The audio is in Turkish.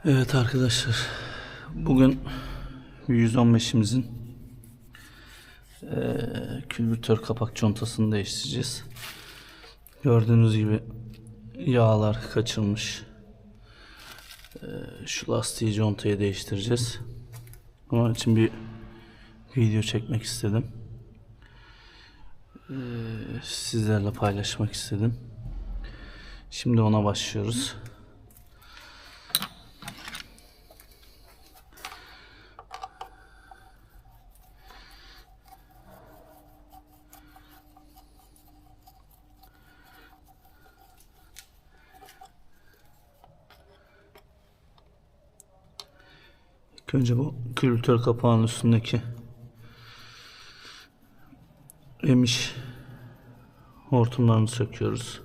Evet arkadaşlar, bugün 115'imizin külbütör kapak contasını değiştireceğiz. Gördüğünüz gibi yağlar kaçırmış. Şu lastiği contayı değiştireceğiz. Onun için bir video çekmek istedim. Sizlerle paylaşmak istedim. Şimdi ona başlıyoruz. Önce bu külbütör kapağının üstündeki emiş hortumlarını söküyoruz.